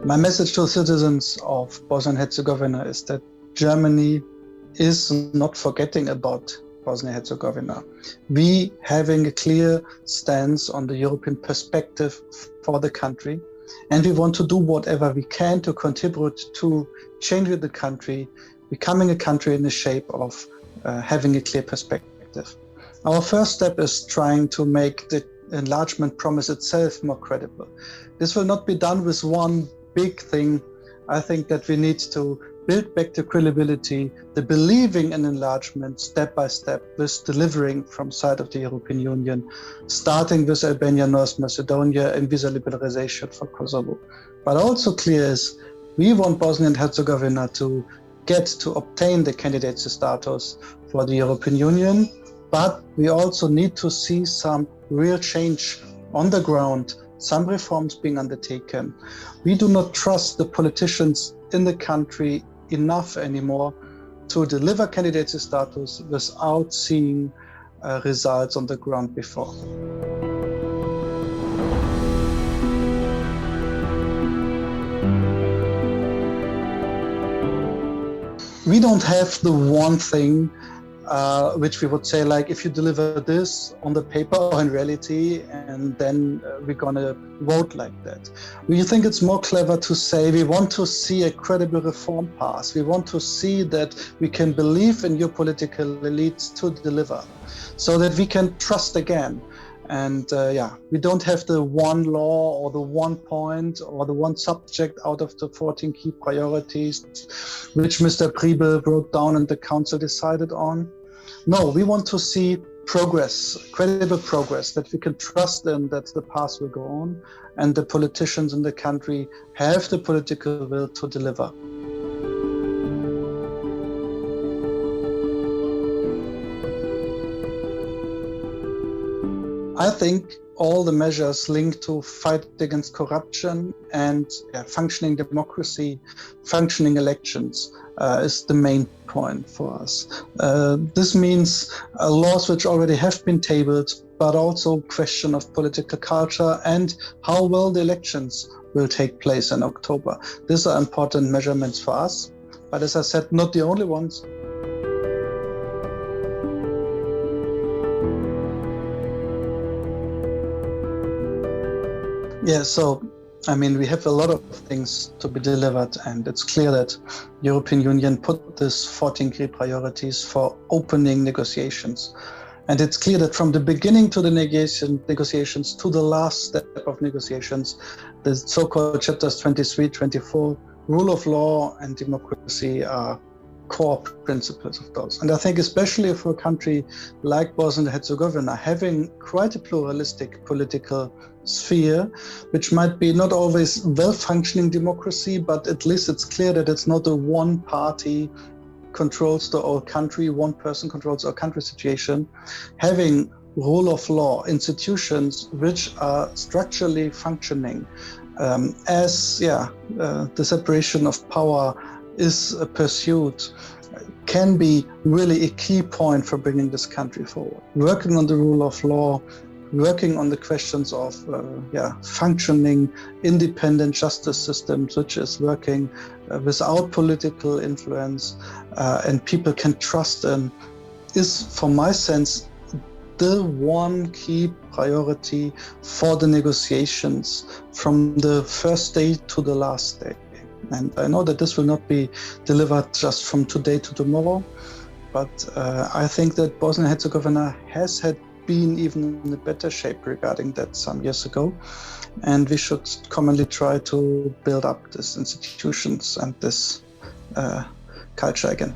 My message to citizens of Bosnia and Herzegovina is that Germany is not forgetting about Bosnia and Herzegovina. We having a clear stance on the European perspective for the country, and we want to do whatever we can to contribute to changing the country, becoming a country in the shape of having a clear perspective. Our first step is trying to make the enlargement promise itself more credible. This will not be done with one big thing. I think that we need to build back the credibility, the believing in enlargement step by step, with delivering from side of the European Union, starting with Albania, North Macedonia, and visa liberalization for Kosovo. But also clear is we want Bosnia and Herzegovina to obtain the candidacy status for the European Union, but we also need to see some real change on the ground, some reforms being undertaken. We do not trust the politicians in the country enough anymore to deliver candidacy status without seeing results on the ground before. We don't have the one thing which we would say, like, if you deliver this on the paper or in reality, and then we're gonna vote like that. We think it's more clever to say we want to see a credible reform pass. We want to see that we can believe in your political elites to deliver, so that we can trust again. And we don't have the one law or the one point or the one subject out of the 14 key priorities which Mr. Priebel wrote down and the council decided on. No, we want to see progress, credible progress, that we can trust in, that the path will go on, and the politicians in the country have the political will to deliver. I think all the measures linked to fight against corruption and functioning democracy, functioning elections is the main point for us. This means laws which already have been tabled, but also question of political culture and how well the elections will take place in October. These are important measurements for us, but as I said, not the only ones. Yeah, so, we have a lot of things to be delivered, and it's clear that European Union put this 14 key priorities for opening negotiations. And it's clear that from the beginning to the negotiations to the last step of negotiations, the so-called chapters 23, 24, rule of law and democracy are core principles of those. And I think especially for a country like Bosnia and Herzegovina, having quite a pluralistic political sphere, which might be not always well-functioning democracy, but at least it's clear that it's not a one party controls the whole country, one person controls our country situation. Having rule of law, institutions which are structurally functioning, the separation of power is pursued, can be really a key point for bringing this country forward. Working on the rule of law, working on the questions of functioning independent justice systems, which is working without political influence and people can trust in, is, from my sense, the one key priority for the negotiations from the first day to the last day. And I know that this will not be delivered just from today to tomorrow, but I think that Bosnia and Herzegovina has been even in a better shape regarding that some years ago. And we should commonly try to build up these institutions and this culture again.